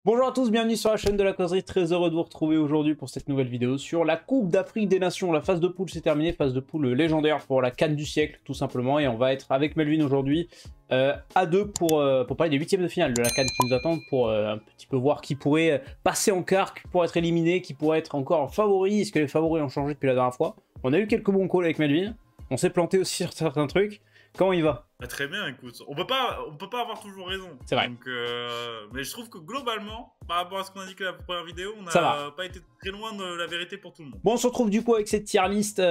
Bonjour à tous, bienvenue sur la chaîne de la causerie, très heureux de vous retrouver aujourd'hui pour cette nouvelle vidéo sur la Coupe d'Afrique des Nations. La phase de poule c'est terminé, phase de poule légendaire pour la CAN du siècle tout simplement, et on va être avec Melvin aujourd'hui à deux pour parler des huitièmes de finale de la CAN qui nous attendent, pour un petit peu voir qui pourrait passer en quart, qui pourrait être éliminé, qui pourrait être encore en favori. Est-ce que les favoris ont changé depuis la dernière fois? On a eu quelques bons calls avec Melvin, on s'est planté aussi sur certains trucs. Comment il va? Bah, très bien, écoute. On peut pas avoir toujours raison. C'est vrai. Donc, mais je trouve que globalement, par rapport à ce qu'on a dit que la première vidéo, on n'a pas été très loin de la vérité pour tout le monde. Bon, on se retrouve du coup avec cette tier list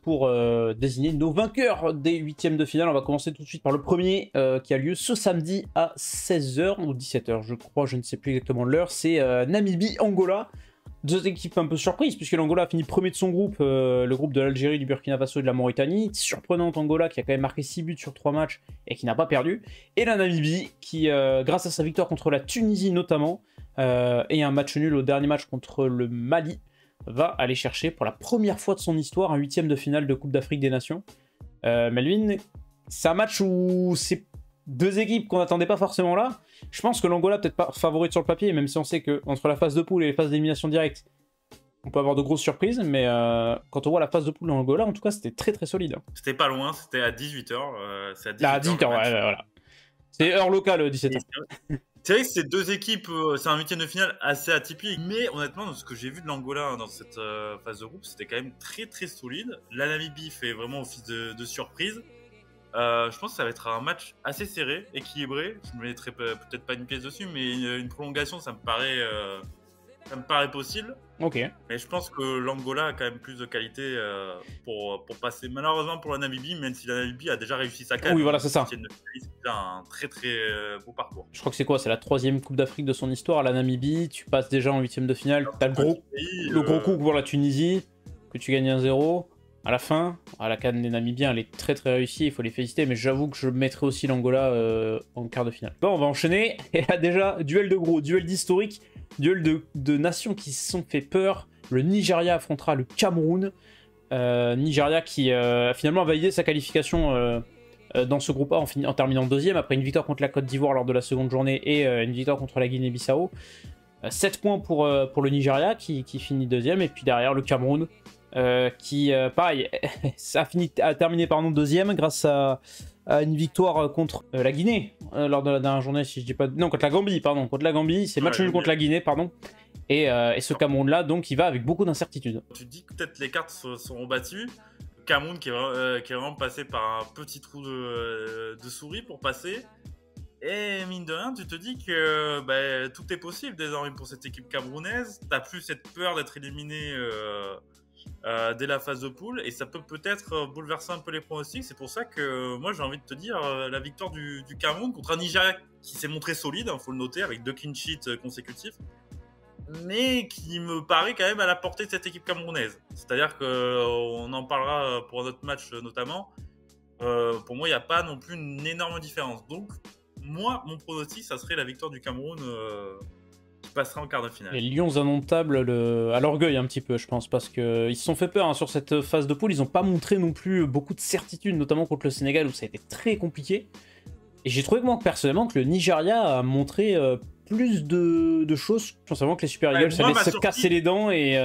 pour désigner nos vainqueurs des huitièmes de finale. On va commencer tout de suite par le premier qui a lieu ce samedi à 16h ou 17h, je crois, je ne sais plus exactement l'heure. C'est Namibie-Angola. Deux équipes un peu surprises, puisque l'Angola a fini premier de son groupe, le groupe de l'Algérie, du Burkina Faso et de la Mauritanie. Surprenante Angola qui a quand même marqué 6 buts sur 3 matchs et qui n'a pas perdu. Et la Namibie qui, grâce à sa victoire contre la Tunisie notamment, et un match nul au dernier match contre le Mali, va aller chercher pour la première fois de son histoire un huitième de finale de Coupe d'Afrique des Nations. Melvin, c'est un match où c'est deux équipes qu'on n'attendait pas forcément là. Je pense que l'Angola peut-être pas favorite sur le papier, même si on sait que entre la phase de poule et les phases d'élimination directe, on peut avoir de grosses surprises, mais quand on voit la phase de poule de l'Angola, en tout cas, c'était très très solide. C'était pas loin, c'était à 18h. C'est à 18h, ouais, voilà. C'est heure locale, 17h. C'est vrai que ces deux équipes, c'est un huitième de finale assez atypique, mais honnêtement, ce que j'ai vu de l'Angola dans cette phase de groupe, c'était quand même très très solide. La Namibie fait vraiment office de surprise. Je pense que ça va être un match assez serré, équilibré. Je ne mettrai peut-être pas une pièce dessus, mais une prolongation, ça me paraît possible. Ok. Mais je pense que l'Angola a quand même plus de qualité pour passer. Malheureusement pour la Namibie, même si la Namibie a déjà réussi sa CAN. Oui, voilà, c'est ça. C'est un très très beau parcours. Je crois que c'est quoi? C'est la 3e Coupe d'Afrique de son histoire. La Namibie, tu passes déjà en huitième de finale. T'as le gros coup pour la Tunisie, que tu gagnes 1-0. À la fin, à la CAN des Namibiens, elle est très très réussie, il faut les féliciter, mais j'avoue que je mettrai aussi l'Angola en quart de finale. Bon, on va enchaîner, et là déjà, duel de gros, duel d'historique, duel de nations qui se sont fait peur. Le Nigeria affrontera le Cameroun. Nigeria qui finalement a validé sa qualification dans ce groupe A en terminant deuxième, après une victoire contre la Côte d'Ivoire lors de la seconde journée et une victoire contre la Guinée-Bissau. 7 points pour le Nigeria qui finit deuxième, et puis derrière le Cameroun. Qui, pareil, a terminé deuxième grâce à une victoire contre la Guinée lors de la dernière journée, si je dis pas... Non, contre la Gambie, pardon. Contre la Gambie, c'est match nul contre la Guinée, pardon. Et ce Cameroun-là, donc, il va avec beaucoup d'incertitudes. Tu te dis que peut-être les cartes seront battues. Le Cameroun qui est vraiment passé par un petit trou de souris pour passer. Et mine de rien, tu te dis que tout est possible désormais pour cette équipe camerounaise. T'as plus cette peur d'être éliminé... dès la phase de poule, et ça peut peut-être bouleverser un peu les pronostics. C'est pour ça que moi j'ai envie de te dire la victoire du Cameroun contre un Nigeria qui s'est montré solide, faut le noter, avec 2 clean sheets consécutifs, mais qui me paraît quand même à la portée de cette équipe camerounaise. C'est-à-dire qu'on en parlera pour notre match notamment. Pour moi il n'y a pas non plus une énorme différence, donc moi mon pronostic ça serait la victoire du Cameroun passera en quart de finale. Les Lions indomptables à l'orgueil un petit peu, je pense, parce qu'ils se sont fait peur sur cette phase de poule. Ils n'ont pas montré non plus beaucoup de certitude, notamment contre le Sénégal où ça a été très compliqué. Et j'ai trouvé moi personnellement que le Nigeria a montré plus de choses. Je pense vraiment que les Super Eagles allaient se casser les dents et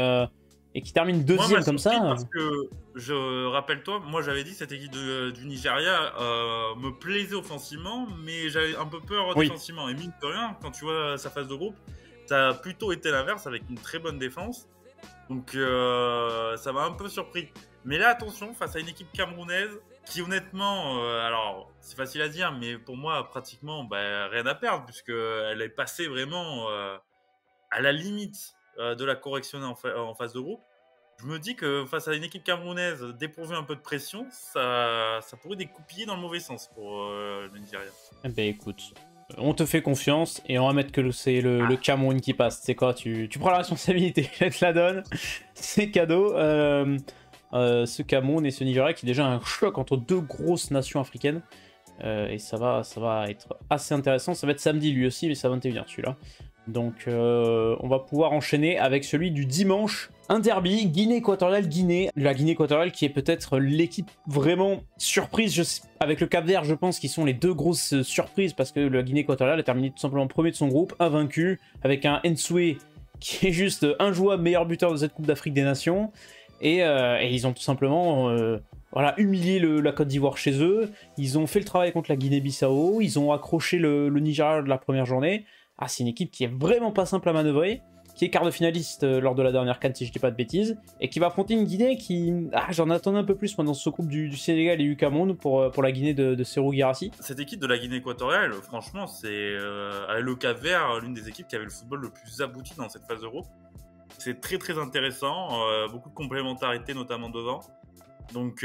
qui termine deuxième comme ça. Parce que, rappelle-toi, moi j'avais dit cette équipe du Nigeria me plaisait offensivement, mais j'avais un peu peur défensivement. Et mine de rien, quand tu vois sa phase de groupe, ça a plutôt été l'inverse avec une très bonne défense. Donc ça m'a un peu surpris. Mais là, attention, face à une équipe camerounaise qui honnêtement, alors c'est facile à dire, mais pour moi pratiquement rien à perdre, puisqu'elle est passée vraiment à la limite de la correction en phase de groupe. Je me dis que face à une équipe camerounaise dépourvue un peu de pression, ça pourrait découpiller dans le mauvais sens pour le Nigeria. Eh ben écoute, on te fait confiance et on va mettre que c'est le Cameroun qui passe. C'est quoi, tu prends la responsabilité, je te la donne, c'est cadeau. Ce Cameroun et ce Nigeria qui est déjà un choc entre deux grosses nations africaines. Et ça va être assez intéressant. Ça va être samedi lui aussi, mais c'est à 21h celui-là. Donc on va pouvoir enchaîner avec celui du dimanche. Un derby, Guinée équatoriale, Guinée. La Guinée équatoriale qui est peut-être l'équipe vraiment surprise. Avec le Cap-Vert, je pense qu'ils sont les deux grosses surprises parce que la Guinée équatoriale a terminé tout simplement premier de son groupe, invaincu, avec un Nsoué qui est juste injouable meilleur buteur de cette Coupe d'Afrique des Nations. Et ils ont tout simplement voilà, humilié la Côte d'Ivoire chez eux. Ils ont fait le travail contre la Guinée-Bissau. Ils ont accroché le Nigeria de la première journée. Ah, c'est une équipe qui est vraiment pas simple à manœuvrer, qui est quart de finaliste lors de la dernière CAN si je dis pas de bêtises, et qui va affronter une Guinée qui... Ah, j'en attendais un peu plus moi dans ce groupe du Sénégal et du Cameroun pour la Guinée de Serhou Guirassy. Cette équipe de la Guinée équatoriale, franchement, c'est avec le Cap-Vert, l'une des équipes qui avait le football le plus abouti dans cette phase euro. C'est très très intéressant, beaucoup de complémentarité notamment devant. Donc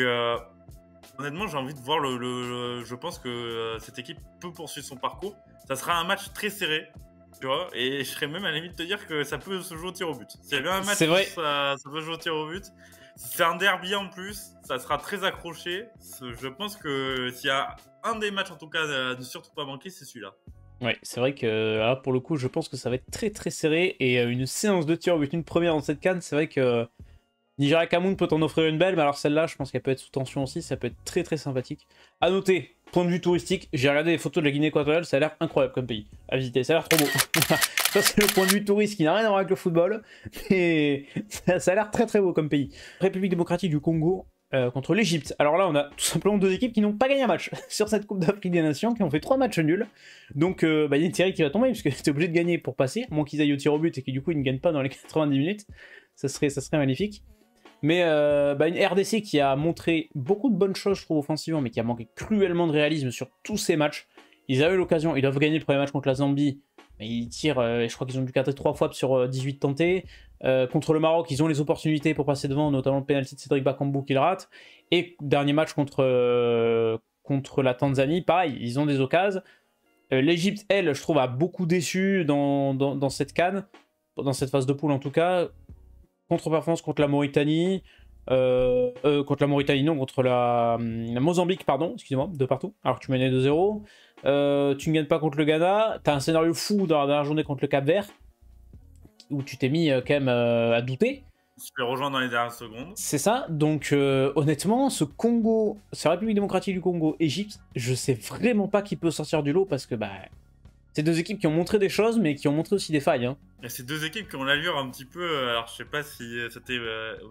honnêtement, j'ai envie de voir je pense que cette équipe peut poursuivre son parcours. Ça sera un match très serré. Tu vois, et je serais même à la limite de te dire que ça peut se jouer au tir au but. S'il y avait un match, ça peut jouer au tir au but. C'est un derby en plus, ça sera très accroché. Je pense que s'il y a un des matchs en tout cas à ne surtout pas manquer, c'est celui-là. Ouais, c'est vrai que là, pour le coup, je pense que ça va être très très serré. Et une séance de tir au but, une première dans cette CAN, c'est vrai que Nigeria Cameroun peut t'en offrir une belle, mais alors celle-là, je pense qu'elle peut être sous tension aussi, ça peut être très très sympathique. À noter, point de vue touristique, j'ai regardé les photos de la Guinée équatoriale, ça a l'air incroyable comme pays à visiter, ça a l'air trop beau. Ça c'est le point de vue touriste qui n'a rien à voir avec le football, mais ça a l'air très très beau comme pays. République démocratique du Congo contre l'Egypte. Alors là, on a tout simplement deux équipes qui n'ont pas gagné un match sur cette Coupe d'Afrique des Nations, qui ont fait 3 matchs nuls. Donc il y a une série qui va tomber, puisque t'es obligé de gagner pour passer, à moins qu'ils aillent au tir au but et que du coup ils ne gagnent pas dans les 90 minutes. Ça serait magnifique. Mais une RDC qui a montré beaucoup de bonnes choses, je trouve, offensivement, mais qui a manqué cruellement de réalisme sur tous ces matchs. Ils avaient l'occasion, ils doivent gagner le premier match contre la Zambie, mais ils tirent, je crois qu'ils ont dû cadrer 3 fois sur 18 tentés. Contre le Maroc, ils ont les opportunités pour passer devant, notamment le penalty de Cédric Bakambu qu'ils ratent. Et dernier match contre la Tanzanie, pareil, ils ont des occasions. L'Egypte, elle, je trouve, a beaucoup déçu dans cette CAN, dans cette phase de poule en tout cas. Contre-performance contre la Mauritanie, contre la Mozambique, pardon, excusez-moi, de partout, alors que tu menais 2-0. Tu ne gagnes pas contre le Ghana, tu as un scénario fou dans la dernière journée contre le Cap-Vert, où tu t'es mis quand même à douter. Je peux rejoindre dans les dernières secondes. C'est ça, donc honnêtement, ce République démocratique du Congo, Égypte, je sais vraiment pas qui peut sortir du lot, parce que c'est deux équipes qui ont montré des choses, mais qui ont montré aussi des failles. Hein. Et c'est deux équipes qui ont l'allure un petit peu. Alors, je sais pas si ça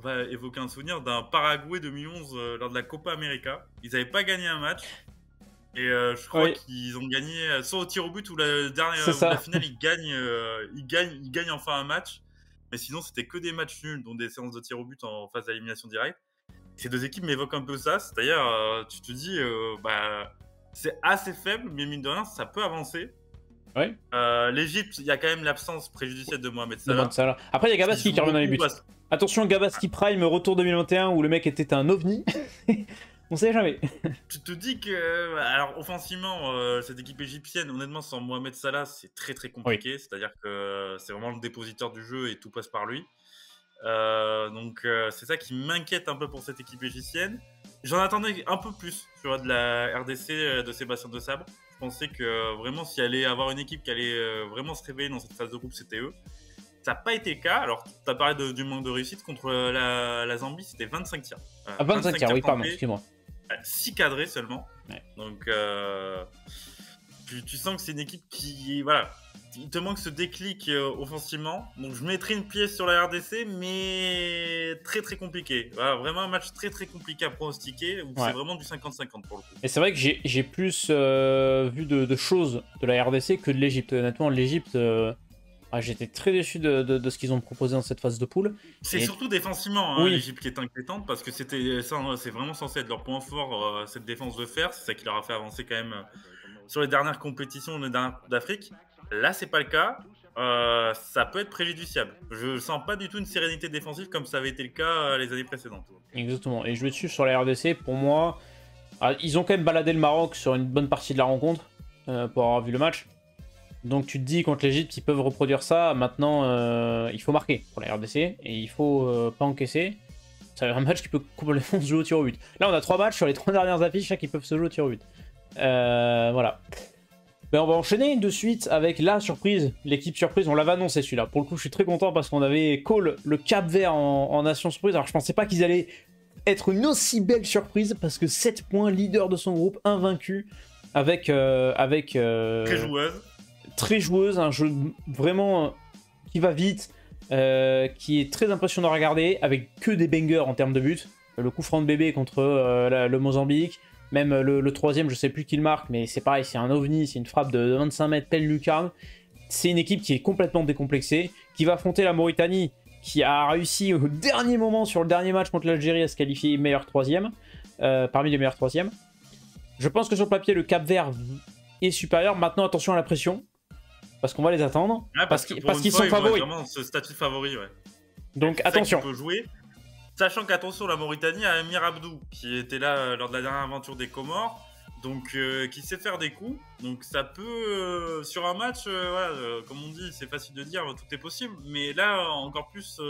va évoquer un souvenir d'un Paraguay 2011 lors de la Copa América. Ils n'avaient pas gagné un match. Et je crois qu'ils ont gagné soit au tir au but ou la finale, ils gagnent enfin un match. Mais sinon, c'était que des matchs nuls, dont des séances de tir au but en phase d'élimination directe. Ces deux équipes m'évoquent un peu ça. C'est-à-dire, tu te dis, c'est assez faible, mais mine de rien, ça peut avancer. Ouais. L'Egypte, il y a quand même l'absence préjudicielle de Mohamed Salah. Après, il y a Gabaski qui revient dans les buts. Attention, Gabaski Prime, retour 2021 où le mec était un ovni. On sait jamais. Tu te dis que, alors offensivement, cette équipe égyptienne, honnêtement, sans Mohamed Salah, c'est très très compliqué. Oui. C'est-à-dire que c'est vraiment le dépositeur du jeu et tout passe par lui. Donc c'est ça qui m'inquiète un peu pour cette équipe égyptienne. J'en attendais un peu plus, tu vois, de la RDC de Sébastien Desabre. Je pensais que vraiment, s'il allait avoir une équipe qui allait vraiment se réveiller dans cette phase de groupe, c'était eux. Ça n'a pas été le cas. Alors, tu as parlé du manque de réussite. Contre la Zambie, c'était 25 tirs. 25 tirs, oui, pardon, excuse-moi. 6 cadrés seulement. Ouais. Donc, tu sens que c'est une équipe qui... Voilà, il te manque ce déclic offensivement. Donc, je mettrai une pièce sur la RDC, mais très très compliqué. Voilà, vraiment un match très très compliqué à pronostiquer. Où c'est vraiment du 50-50 pour le coup. Et c'est vrai que j'ai plus vu de choses de la RDC que de l'Egypte. Honnêtement, l'Egypte... j'étais très déçu de ce qu'ils ont proposé dans cette phase de poule. C'est surtout défensivement, hein, l'Egypte qui est inquiétante, parce que c'est vraiment censé être leur point fort, cette défense de fer. C'est ça qui leur a fait avancer quand même sur les dernières compétitions, les dernières Coupes d'Afrique. Là, c'est pas le cas. Ça peut être préjudiciable. Je sens pas du tout une sérénité défensive comme ça avait été le cas les années précédentes. Exactement. Et je vais dessus sur la RDC. Pour moi, ils ont quand même baladé le Maroc sur une bonne partie de la rencontre pour avoir vu le match. Donc tu te dis, contre l'Egypte, ils peuvent reproduire ça. Maintenant, il faut marquer pour la RDC et il faut pas encaisser. C'est un match qui peut complètement se jouer au tir au but. Là, on a 3 matchs sur les 3 dernières affiches qui peuvent se jouer au tir au but. Voilà. Ben, on va enchaîner de suite avec la surprise, l'équipe surprise. On l'avait annoncé celui-là. Pour le coup, je suis très content parce qu'on avait call le Cap-Vert en nation surprise. Alors, je pensais pas qu'ils allaient être une aussi belle surprise parce que 7 points, leader de son groupe, invaincu, avec Très joueuse. Très joueuse, un jeu vraiment qui va vite, qui est très impressionnant à regarder, avec que des bangers en termes de buts. Le coup franc de bébé contre le Mozambique, même le troisième, je sais plus qui le marque, mais c'est pareil, c'est un ovni, c'est une frappe de 25 mètres, pelle lucarne. C'est une équipe qui est complètement décomplexée, qui va affronter la Mauritanie, qui a réussi au dernier moment, sur le dernier match contre l'Algérie, à se qualifier meilleur troisième, parmi les meilleurs troisièmes. Je pense que sur le papier, le Cap-Vert est supérieur. Maintenant, attention à la pression, parce qu'on va les attendre, ouais, parce qu'ils sont favoris. Vraiment ce statut de favori, ouais. Donc attention. Peut jouer. Sachant qu'attention, la Mauritanie a Amir Abdou, qui était là lors de la dernière aventure des Comores, donc qui sait faire des coups. Donc ça peut, sur un match, voilà, comme on dit, c'est facile de dire, tout est possible. Mais là, encore plus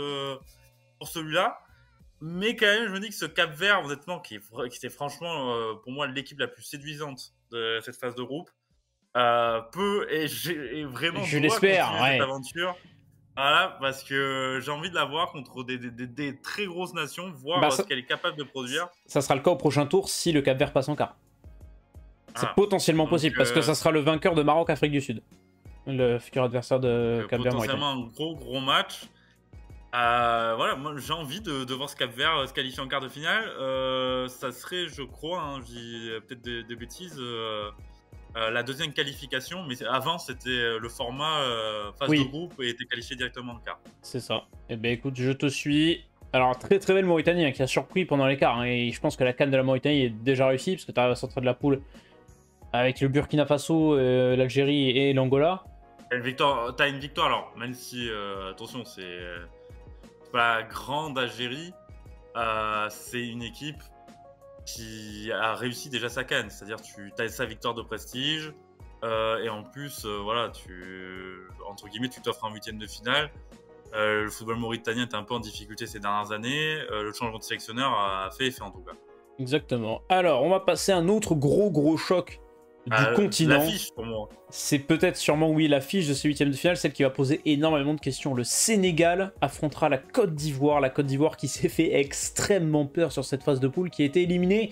pour celui-là. Mais quand même, je me dis que ce Cap-Vert, honnêtement, qui était franchement, pour moi, l'équipe la plus séduisante de cette phase de groupe, peut, et vraiment, je l'espère, ouais. Cette aventure. Voilà, parce que j'ai envie de la voir contre des très grosses nations, voir ce qu'elle est capable de produire. Ça sera le cas au prochain tour si le Cap-Vert passe en quart. C'est potentiellement possible, parce que ça sera le vainqueur de Maroc-Afrique du Sud. Le futur adversaire de Cap-Vert. Potentiellement un gros match. Voilà, moi j'ai envie de voir ce Cap-Vert se qualifier en quart de finale. Ça serait, je crois, hein, je dis peut-être des bêtises, la deuxième qualification, mais avant c'était le format phase de groupe et était qualifié directement en quart. C'est ça. Eh bien écoute, je te suis. Alors très très belle Mauritanie, hein, qui a surpris pendant les quarts, hein, et je pense que la CAN de la Mauritanie est déjà réussie, parce que tu arrives à sortir de la poule avec le Burkina Faso, l'Algérie et l'Angola. T'as une victoire, alors, même si, attention, c'est pas la grande Algérie, c'est une équipe qui a réussi déjà sa CAN, c'est-à-dire tu as sa victoire de prestige, et en plus, voilà, entre guillemets, tu t'offres un 8e de finale. Le football mauritanien est un peu en difficulté ces dernières années, le changement de sélectionneur a fait effet en tout cas. Exactement. Alors, on va passer à un autre gros choc du continent. L'affiche pour moi. C'est peut-être sûrement, oui, l'affiche de ce 8e de finale, celle qui va poser énormément de questions. Le Sénégal affrontera la Côte d'Ivoire. La Côte d'Ivoire qui s'est fait extrêmement peur sur cette phase de poule, qui a été éliminée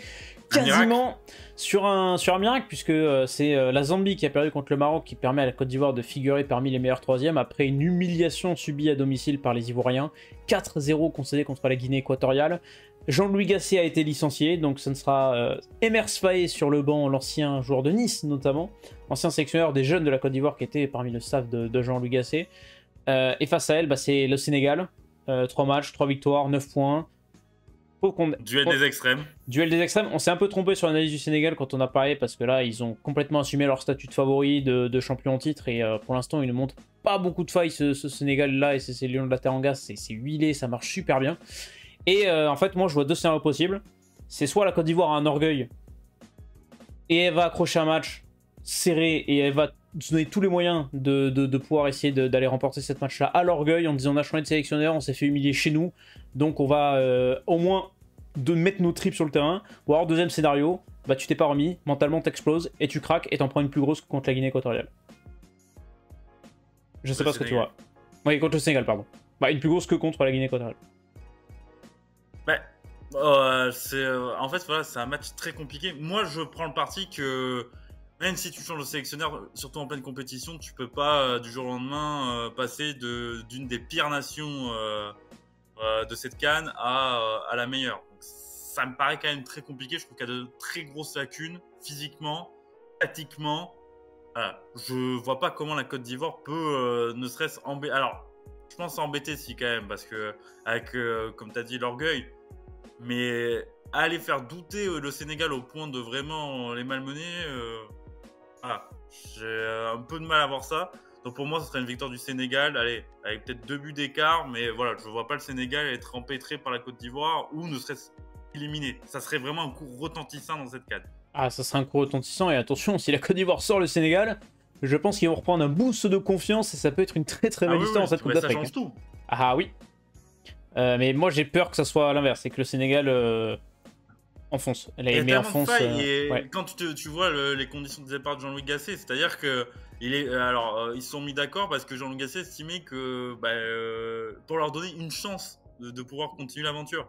quasiment sur un miracle, puisque c'est la Zambie qui a perdu contre le Maroc, qui permet à la Côte d'Ivoire de figurer parmi les meilleurs troisièmes après une humiliation subie à domicile par les Ivoiriens. 4-0 concédé contre la Guinée équatoriale. Jean-Louis Gasset a été licencié, donc ce ne sera Emers Faé sur le banc, l'ancien joueur de Nice notamment, ancien sélectionneur des jeunes de la Côte d'Ivoire qui était parmi le staff de Jean-Louis Gasset. Et face à elle, bah, c'est le Sénégal, 3 matchs, 3 victoires, 9 points. Duel des extrêmes. Duel des extrêmes. On s'est un peu trompé sur l'analyse du Sénégal quand on a parlé, parce que là, ils ont complètement assumé leur statut de favori, de champion en titre, et pour l'instant, ils ne montrent pas beaucoup de failles, ce Sénégal-là, et ces Lions de la Teranga, c'est huilé, ça marche super bien. Et en fait, moi, je vois deux scénarios possibles. C'est soit la Côte d'Ivoire a un orgueil, et elle va accrocher un match serré, et elle va se donner tous les moyens de pouvoir essayer d'aller remporter cette match-là à l'orgueil, en disant on a changé de sélectionneur, on s'est fait humilier chez nous, donc on va au moins mettre nos tripes sur le terrain. Ou alors, deuxième scénario, bah, tu t'es pas remis, mentalement t'exploses, et tu craques, et t'en prends une plus grosse contre la Guinée équatoriale. Je sais pas ce que tu vois. Oui, contre le Sénégal, pardon. Bah, une plus grosse que contre la Guinée équatoriale. En fait, voilà, c'est un match très compliqué. Moi, je prends le parti que même si tu changes de sélectionneur, surtout en pleine compétition, tu peux pas du jour au lendemain passer d'une des pires nations de cette CAN à la meilleure. Donc, ça me paraît quand même très compliqué. Je trouve qu'il y a de très grosses lacunes physiquement, tactiquement. Voilà. Je vois pas comment la Côte d'Ivoire peut ne serait-ce embêter. Alors, je pense embêter si quand même, parce que avec, comme tu as dit, l'orgueil, mais aller faire douter le Sénégal au point de vraiment les malmener, voilà. J'ai un peu de mal à voir ça. Donc pour moi, ce serait une victoire du Sénégal, allez, avec peut-être 2 buts d'écart, mais voilà, je ne vois pas le Sénégal être empêtré par la Côte d'Ivoire ou ne serait-ce éliminé. Ça serait vraiment un coup retentissant dans cette CAN. Ah, ça serait un coup retentissant, et attention, si la Côte d'Ivoire sort le Sénégal, je pense qu'ils vont reprendre un boost de confiance et ça peut être une très belle histoire dans cette Coupe d'Afrique. Ça change tout. Ah oui. Mais moi j'ai peur que ça soit à l'inverse, c'est que le Sénégal enfonce. Elle a Il y a aimé tellement de enfonce. failles, et Ouais. quand tu vois les conditions de départ de Jean-Louis Gasset, c'est-à-dire que ils se sont mis d'accord parce que Jean-Louis Gasset estimait que pour leur donner une chance de pouvoir continuer l'aventure.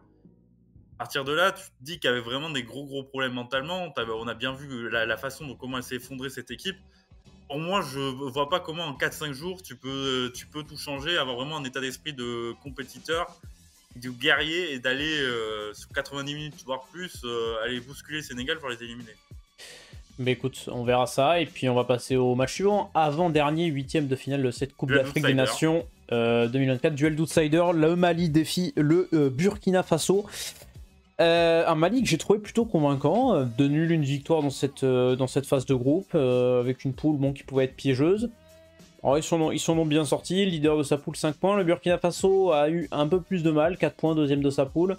À partir de là, tu te dis qu'il y avait vraiment des gros problèmes mentalement. On a bien vu la façon dont comment elle s'est effondrée cette équipe. Pour moi, je vois pas comment en 4-5 jours tu peux tout changer, avoir vraiment un état d'esprit de compétiteur, de guerrier, et d'aller sur 90 minutes voire plus aller bousculer le Sénégal pour les éliminer. Mais écoute, on verra ça. Et puis on va passer au match suivant. Avant-dernier, 8ème de finale de cette Coupe Duel d'Afrique des d'outsider. Nations 2024. Duel d'outsider. Le Mali défie le Burkina Faso. Un Mali que j'ai trouvé plutôt convaincant. De nul une victoire dans cette phase de groupe. Avec une poule qui pouvait être piégeuse. Alors, ils sont donc bien sortis. Leader de sa poule, 5 points. Le Burkina Faso a eu un peu plus de mal. 4 points, deuxième de sa poule.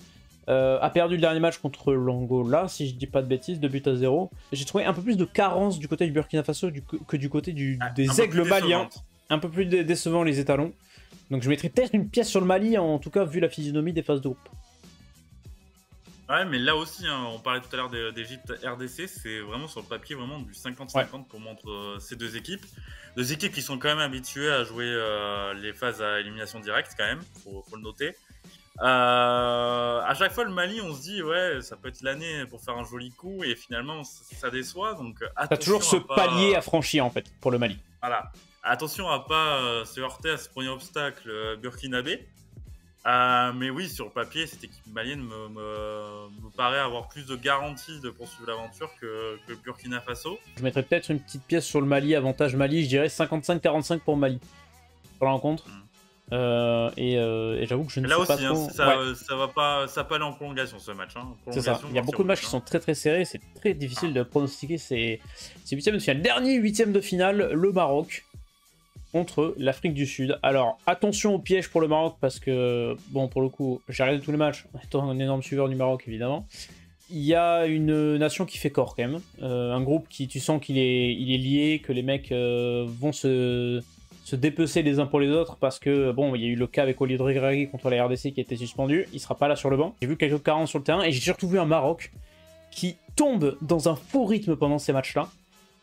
A perdu le dernier match contre l'Angola, si je dis pas de bêtises, 2-0. J'ai trouvé un peu plus de carence du côté du Burkina Faso que du côté des aigles maliens. Un peu plus décevant les étalons. Donc je mettrais peut-être une pièce sur le Mali, en tout cas vu la physionomie des phases de groupe. Ouais, mais là aussi, on parlait tout à l'heure d'Égypte RDC, c'est vraiment sur le papier vraiment du 50-50 pour moi entre ces deux équipes. Deux équipes qui sont quand même habituées à jouer les phases à élimination directe quand même, faut le noter. À chaque fois, le Mali, on se dit, ouais, ça peut être l'année pour faire un joli coup, et finalement, ça déçoit. Donc, t'as toujours ce palier à franchir, en fait, pour le Mali. Voilà. Attention à pas se heurter à ce premier obstacle burkinabé. Mais oui, sur le papier, cette équipe malienne me paraît avoir plus de garanties de poursuivre l'aventure que le Burkina Faso. Je mettrais peut-être une petite pièce sur le Mali, avantage Mali, je dirais 55-45 pour Mali. Sur la rencontre. Et j'avoue que je ne sais pas trop... Ça peut aller en prolongation ce match. C'est ça, il y a beaucoup de matchs qui sont très serrés, c'est très difficile de pronostiquer ces huitièmes de finale. Dernier huitième de finale, le Maroc contre l'Afrique du Sud. Alors attention au piège pour le Maroc parce que, bon, pour le coup, j'ai regardé tous les matchs, étant un énorme suiveur du Maroc évidemment. Il y a une nation qui fait corps quand même, un groupe qui, tu sens qu'il est lié, que les mecs vont se dépecer les uns pour les autres parce que, bon, il y a eu le cas avec Olivier Regragui contre la RDC qui a été suspendu, il sera pas là sur le banc. J'ai vu quelques carences sur le terrain et j'ai surtout vu un Maroc qui tombe dans un faux rythme pendant ces matchs-là,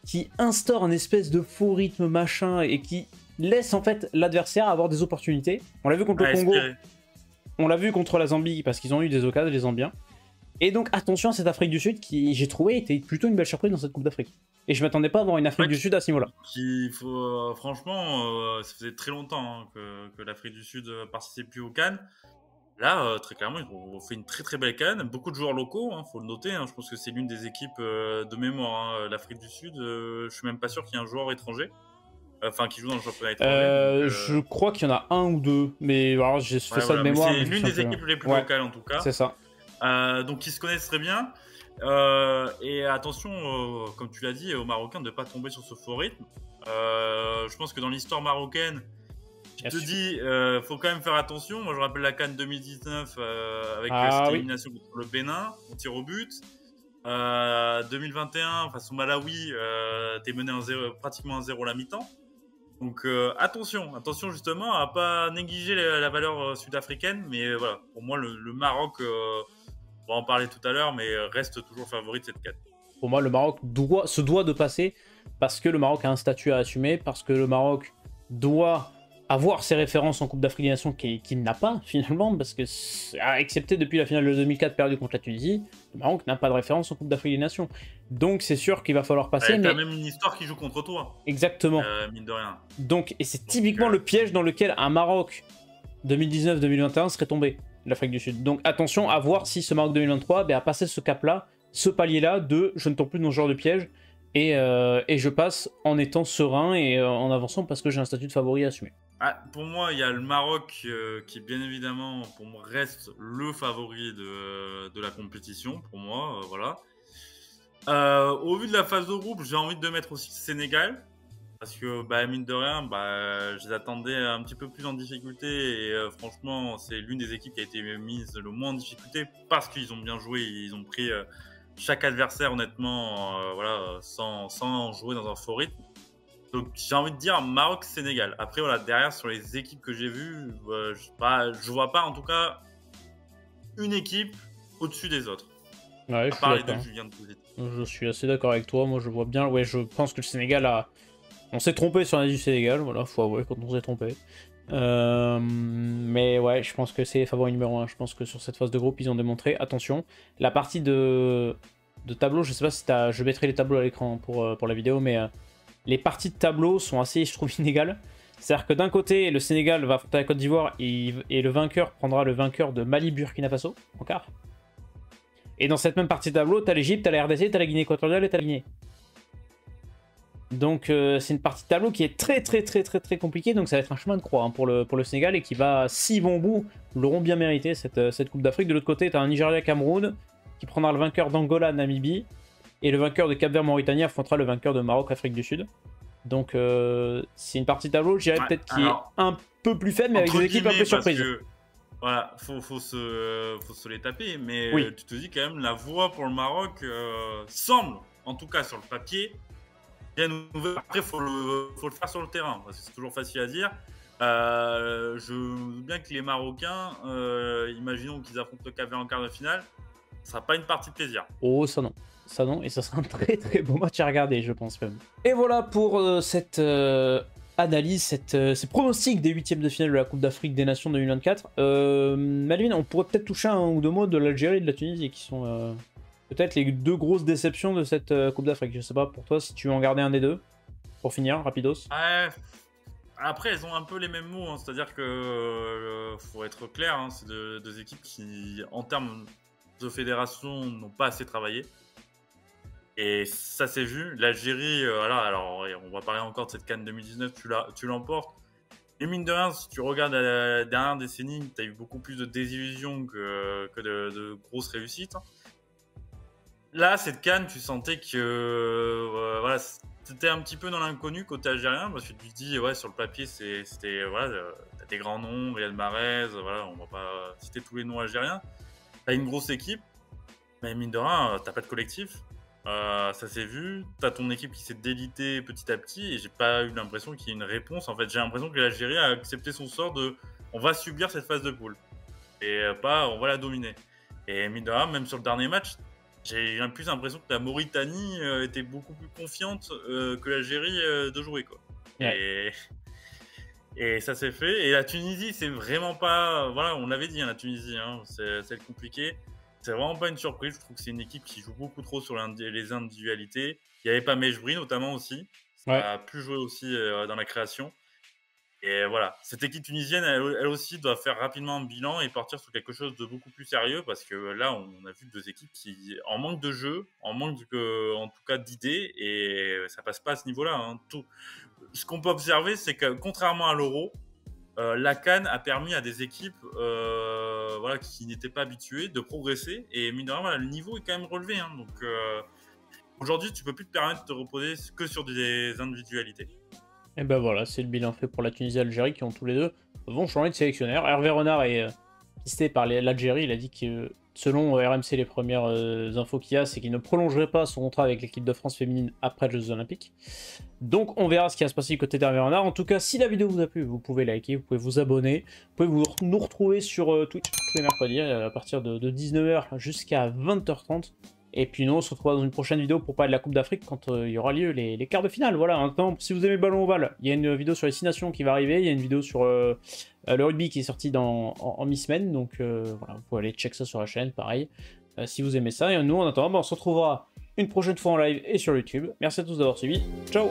qui instaure un espèce de faux rythme machin et qui laisse en fait l'adversaire avoir des opportunités. On l'a vu contre le Congo, on l'a vu contre la Zambie parce qu'ils ont eu des occasions, les Zambiens. Et donc attention à cette Afrique du Sud qui, j'ai trouvé, était plutôt une belle surprise dans cette Coupe d'Afrique. Et je m'attendais pas à voir une Afrique du Sud à ce niveau-là. Franchement, ça faisait très longtemps que l'Afrique du Sud participait plus au CAN. Là, très clairement, ils ont fait une très belle CAN. Beaucoup de joueurs locaux, faut le noter. Je pense que c'est l'une des équipes de mémoire, l'Afrique du Sud. Je suis même pas sûr qu'il y ait un joueur étranger. Enfin, qui joue dans le championnat étranger. Je crois qu'il y en a un ou deux, mais alors j'ai fait ça de mémoire. C'est l'une des équipes les plus locales en tout cas. C'est ça. Donc ils se connaissent très bien. Et attention, comme tu l'as dit, aux Marocains de ne pas tomber sur ce faux rythme. Je pense que dans l'histoire marocaine, tu te dis, faut quand même faire attention. Moi, je rappelle la CAN 2019 avec cette élimination contre le Bénin, on tire au but. 2021 face au Malawi, t'es mené pratiquement 1-0 la mi-temps. Donc attention justement à pas négliger la valeur sud-africaine. Mais voilà, pour moi, le Maroc, on va en parler tout à l'heure, mais reste toujours favori de cette CAN. Pour moi, le Maroc se doit de passer parce que le Maroc a un statut à assumer, parce que le Maroc doit avoir ses références en Coupe d'Afrique des Nations qu'il n'a pas finalement, parce que, excepté depuis la finale de 2004 perdue contre la Tunisie, le Maroc n'a pas de référence en Coupe d'Afrique des Nations. Donc c'est sûr qu'il va falloir passer. T'as même une histoire qui joue contre toi. Exactement. Mine de rien. Donc, et c'est typiquement le piège dans lequel un Maroc 2019-2021 serait tombé, l'Afrique du Sud. Donc attention à voir si ce Maroc 2023 a passé ce cap-là, ce palier-là de je ne tombe plus dans ce genre de piège et je passe en étant serein et en avançant parce que j'ai un statut de favori à assumer. Pour moi, il y a le Maroc qui, bien évidemment, pour moi, reste le favori de la compétition. Pour moi, voilà. Au vu de la phase de groupe, j'ai envie de mettre aussi le Sénégal. Parce que, mine de rien, je les attendais un petit peu plus en difficulté. Et franchement, c'est l'une des équipes qui a été mise le moins en difficulté parce qu'ils ont bien joué. Ils ont pris chaque adversaire, honnêtement, sans jouer dans un faux rythme. Donc j'ai envie de dire Maroc-Sénégal. Après voilà, derrière sur les équipes que j'ai vues, je vois pas en tout cas une équipe au-dessus des autres. Ouais, À part les deux que je viens de poser. Je suis assez d'accord avec toi. Moi, je vois bien. Ouais, je pense que le Sénégal a. On s'est trompé sur l'analyse du Sénégal. Voilà, faut avouer quand on s'est trompé. Mais ouais, je pense que c'est favori numéro 1. Je pense que sur cette phase de groupe, ils ont démontré. Attention, la partie de tableau, je sais pas si t'as. Je mettrai les tableaux à l'écran pour la vidéo, mais les parties de tableau sont assez, je trouve, inégales. C'est-à-dire que d'un côté, le Sénégal va affronter la Côte d'Ivoire et le vainqueur prendra le vainqueur de Mali-Burkina Faso en quart. Et dans cette même partie de tableau, t'as l'Egypte, t'as la RDC, t'as la Guinée équatoriale et t'as la Guinée. Donc c'est une partie de tableau qui est très compliquée, donc ça va être un chemin de croix hein, pour le Sénégal et qui va, s'ils vont au bout, l'auront bien mérité cette Coupe d'Afrique. De l'autre côté, t'as un Nigeria-Cameroun qui prendra le vainqueur d'Angola-Namibie et le vainqueur de Cap-Vert-Mauritanie affrontera le vainqueur de Maroc-Afrique du Sud. Donc c'est une partie de tableau, je dirais peut-être qui est un peu plus faible, mais avec des équipes un peu surprises. Voilà, faut se les taper, mais oui. Tu te dis quand même la voie pour le Maroc semble, en tout cas sur le papier, bien ouverte. Après, faut le faire sur le terrain, parce que c'est toujours facile à dire. Je me doute bien que les Marocains, imaginons qu'ils affrontent le Cap-Vert en quart de finale, ce sera pas une partie de plaisir. Oh, ça non. Ça non, et ça sera un très beau match à regarder, je pense même. Et voilà pour cette analyse, ces pronostics des huitièmes de finale de la Coupe d'Afrique des Nations 2024. Melvin, on pourrait peut-être toucher un ou deux mots de l'Algérie et de la Tunisie, qui sont peut-être les deux grosses déceptions de cette Coupe d'Afrique. Je sais pas pour toi si tu veux en garder un des deux, pour finir, rapidos. Ouais. Après, elles ont un peu les mêmes mots, hein. C'est-à-dire que, faut être clair, hein, c'est deux équipes qui, en termes de fédération, n'ont pas assez travaillé. Et ça s'est vu. L'Algérie, voilà, alors on va parler encore de cette CAN 2019, tu l'emportes. Et mine de rien, si tu regardes la dernière décennie, tu as eu beaucoup plus de désillusions que de grosses réussites. Là, cette CAN, tu sentais que voilà, c'était un petit peu dans l'inconnu côté algérien, parce que tu te dis, ouais, sur le papier, c'était voilà, t'as des grands noms, Riyad Mahrez, voilà, on va pas citer tous les noms algériens. T'as une grosse équipe, mais mine de rien, t'as pas de collectif. Ça s'est vu, t'as ton équipe qui s'est délitée petit à petit et j'ai pas eu l'impression qu'il y ait une réponse. En fait, j'ai l'impression que l'Algérie a accepté son sort de on va subir cette phase de poule et pas on va la dominer. Et mine de rien, même sur le dernier match, j'ai plus l'impression que la Mauritanie était beaucoup plus confiante que l'Algérie de jouer quoi. Ouais. Et ça s'est fait. Et la Tunisie, c'est vraiment pas. Voilà, on l'avait dit, hein, la Tunisie, hein, c'est compliqué. C'est vraiment pas une surprise. Je trouve que c'est une équipe qui joue beaucoup trop sur les individualités. Il n'y avait pas Mejbri notamment aussi. Ça a pu jouer aussi dans la création. Et voilà, cette équipe tunisienne, elle aussi doit faire rapidement un bilan et partir sur quelque chose de beaucoup plus sérieux parce que là, on a vu deux équipes qui, en manque de jeu, en manque en tout cas d'idées, et ça passe pas à ce niveau-là. Hein. Ce qu'on peut observer, c'est que contrairement à l'Euro, la CAN a permis à des équipes voilà, qui n'étaient pas habituées de progresser et mine de rien, voilà, le niveau est quand même relevé. Hein. Donc aujourd'hui, tu peux plus te permettre de te reposer que sur des individualités. Et ben voilà, c'est le bilan fait pour la Tunisie et l'Algérie qui ont tous les deux vont changer de sélectionneur. Hervé Renard est pisté par l'Algérie. Il a dit que selon RMC, les premières infos qu'il y a, c'est qu'il ne prolongerait pas son contrat avec l'équipe de France féminine après les Jeux Olympiques. Donc on verra ce qui va se passer du côté d'Hervé Renard. En tout cas, si la vidéo vous a plu, vous pouvez liker, vous pouvez vous abonner. Vous pouvez nous retrouver sur Twitch tous les mercredis à partir de 19h jusqu'à 20h30. Et puis nous, on se retrouvera dans une prochaine vidéo pour parler de la Coupe d'Afrique quand il y aura lieu les quarts de finale. Voilà, maintenant, si vous aimez le ballon ovale, il y a une vidéo sur les 6 nations qui va arriver. Il y a une vidéo sur le rugby qui est sortie en mi-semaine. Donc voilà, vous pouvez aller check ça sur la chaîne, pareil, si vous aimez ça. Et nous, en attendant, on se retrouvera une prochaine fois en live et sur YouTube. Merci à tous d'avoir suivi. Ciao!